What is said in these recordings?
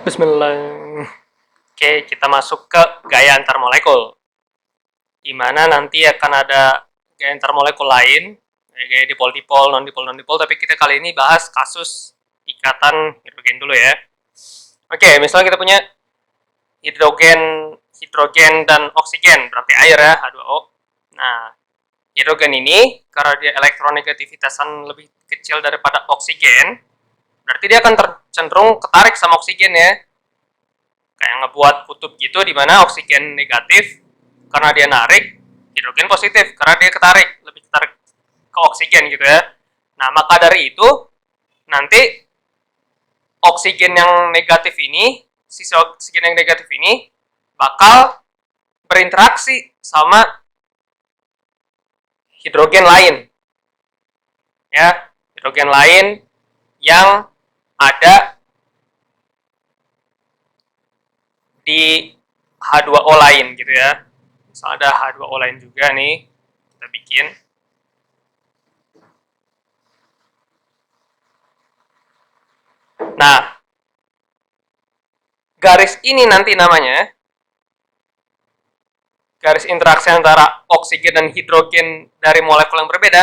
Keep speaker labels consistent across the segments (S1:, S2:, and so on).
S1: Bismillah. Oke, kita masuk ke gaya antar molekul. Di mana nanti akan ada gaya antar molekul lain, gaya dipol-dipol, non-dipol, non-dipol, tapi kita kali ini bahas kasus ikatan hidrogen dulu ya. Oke, misalnya kita punya hidrogen dan oksigen, berarti air ya, H2O. Nah, hidrogen ini karena dia elektronegativitasan lebih kecil daripada oksigen, berarti dia akan cenderung ketarik sama oksigen ya. Kayak ngebuat kutub gitu di mana oksigen negatif karena dia narik, hidrogen positif karena dia ketarik, lebih ketarik ke oksigen gitu ya. Nah, maka dari itu nanti oksigen yang negatif ini, sisi oksigen yang negatif ini bakal berinteraksi sama hidrogen lain. Ya, hidrogen lain yang ada di H2O lain gitu ya. Misal ada H2O lain juga nih, kita bikin. Nah, garis ini nanti namanya garis interaksi antara oksigen dan hidrogen dari molekul yang berbeda.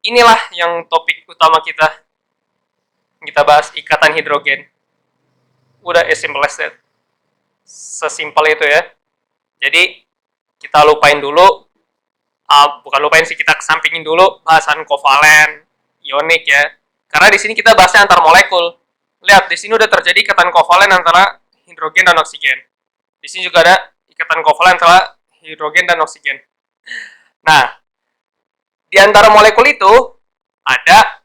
S1: Inilah yang topik utama kita bahas, ikatan hidrogen. Udah as simple as that. Sesimpel itu ya. Jadi kita lupain dulu, bukan lupain sih, kita kesampingin dulu bahasan kovalen, ionik ya. Karena di sini kita bahasnya antar molekul. Lihat, di sini udah terjadi ikatan kovalen antara hidrogen dan oksigen. Di sini juga ada ikatan kovalen antara hidrogen dan oksigen. Nah, di antara molekul itu ada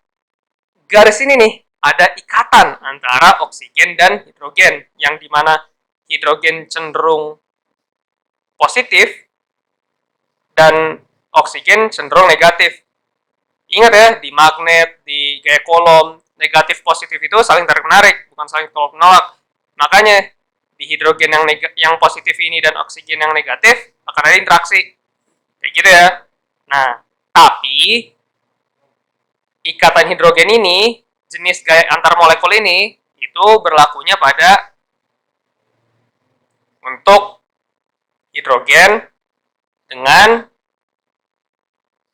S1: garis ini nih, ada ikatan antara oksigen dan hidrogen, yang dimana hidrogen cenderung positif dan oksigen cenderung negatif. Ingat ya, di magnet, di gaya kolom, negatif positif itu saling tarik menarik, bukan saling tolak menolak. Makanya di hidrogen yang positif ini dan oksigen yang negatif akan ada interaksi. Kayak gitu ya. Nah, tapi ikatan hidrogen ini, jenis gaya antar molekul ini, itu berlakunya pada untuk hidrogen dengan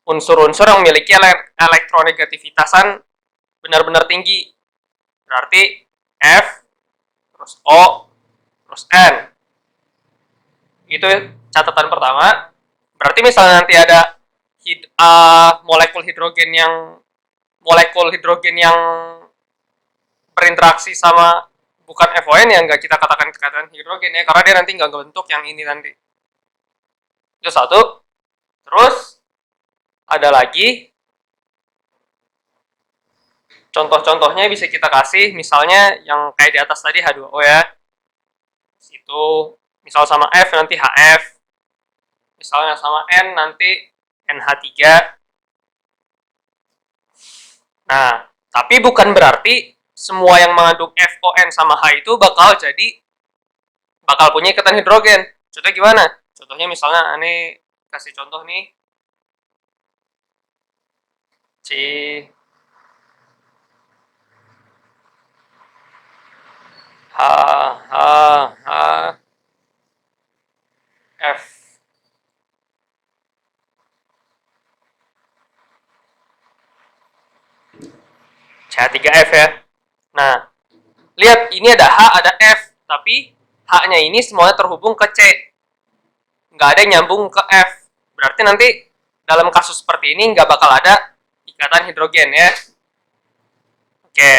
S1: unsur-unsur yang memiliki elektronegativitasan benar-benar tinggi. Berarti F, terus O, terus N. Itu catatan pertama. Berarti misalnya nanti ada molekul hidrogen yang berinteraksi sama bukan FON, yang nggak kita katakan ikatan hidrogen ya, karena dia nanti nggak bentuk yang ini nanti. Itu satu. Terus ada lagi contoh-contohnya bisa kita kasih, misalnya yang kayak di atas tadi H2O ya. Itu misal sama F nanti HF. Misalnya sama N nanti NH3. Nah, tapi bukan berarti semua yang mengandung FON sama H itu bakal punya ikatan hidrogen. Contohnya gimana? Contohnya misalnya ini kasih contoh nih. C H H H F. CH3F ya. Nah, lihat ini ada H, ada F, tapi H-nya ini semuanya terhubung ke C. Nggak ada yang nyambung ke F. Berarti nanti dalam kasus seperti ini nggak bakal ada ikatan hidrogen ya. Oke.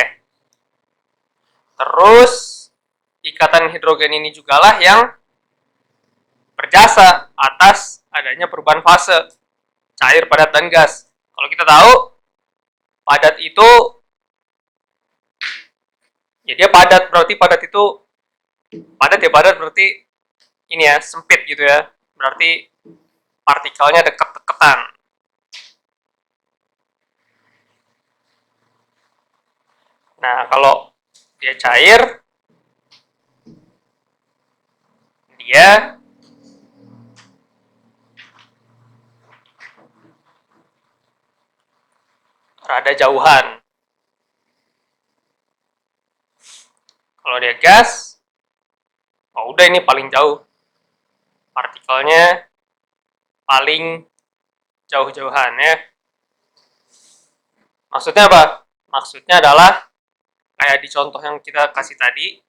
S1: Terus ikatan hidrogen ini juga lah yang berjasa atas adanya perubahan fase cair, padat, dan gas. Kalau kita tahu padat itu ya dia padat, berarti padat itu padat berarti ini ya, sempit gitu ya, berarti partikelnya deket-deketan. Nah, kalau dia cair, dia rada jauhan. Kalau dia gas, udah ini paling jauh, partikelnya paling jauh-jauhan ya. Maksudnya apa? Maksudnya adalah kayak di contoh yang kita kasih tadi.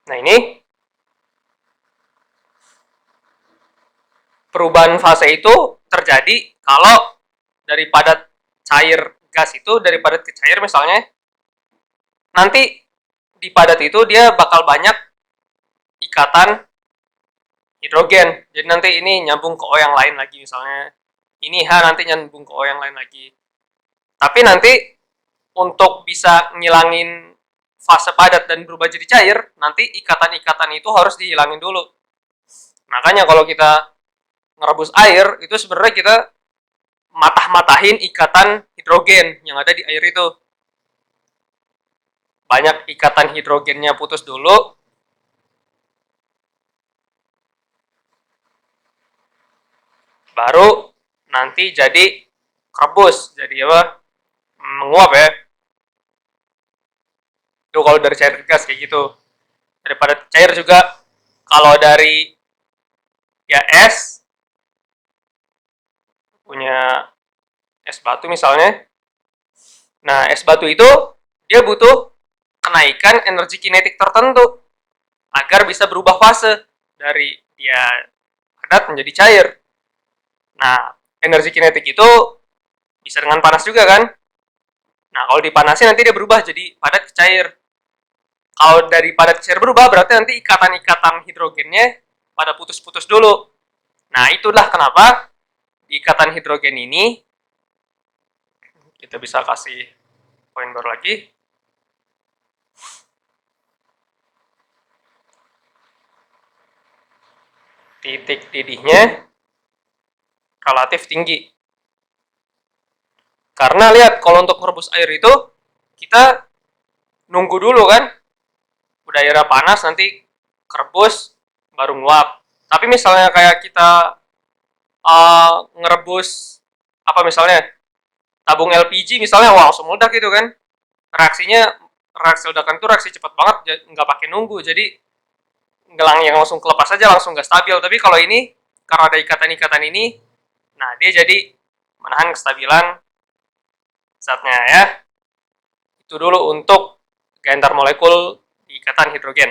S1: Nah ini perubahan fase itu terjadi kalau dari padat cair gas itu dari padat ke cair misalnya, nanti di padat itu dia bakal banyak ikatan hidrogen. Jadi nanti ini nyambung ke O yang lain lagi misalnya. Ini H nanti nyambung ke O yang lain lagi. Tapi nanti untuk bisa ngilangin fase padat dan berubah jadi cair, nanti ikatan-ikatan itu harus dihilangin dulu. Makanya kalau kita ngerebus air, itu sebenarnya kita matah-matahin ikatan hidrogen yang ada di air itu. Banyak ikatan hidrogennya putus dulu, baru nanti jadi kerebus, jadi apa? Menguap ya. Itu kalau dari cair ke gas kayak gitu. Daripada cair juga, kalau dari ya es, punya es batu misalnya. Nah, es batu itu dia butuh kenaikan energi kinetik tertentu agar bisa berubah fase dari dia padat menjadi cair. Nah, energi kinetik itu bisa dengan panas juga kan? Nah, kalau dipanasin nanti dia berubah jadi padat ke cair. Kalau dari padat ke cair berubah, berarti nanti ikatan-ikatan hidrogennya pada putus-putus dulu. Nah, itulah kenapa di ikatan hidrogen ini kita bisa kasih poin baru lagi. Titik didihnya relatif tinggi. Karena lihat, kalau untuk merebus air itu kita nunggu dulu kan, udah airnya panas nanti kerebus baru nguap. Tapi misalnya kayak kita ngerebus apa misalnya tabung LPG misalnya, wah langsung meledak gitu kan. Reaksi ledakan itu reaksi cepat banget, nggak pakai nunggu, jadi gelang yang langsung kelepas aja, langsung nggak stabil. Tapi kalau ini karena ada ikatan-ikatan ini, nah dia jadi menahan kestabilan zatnya ya. Itu dulu untuk gaya antar molekul di ikatan hidrogen.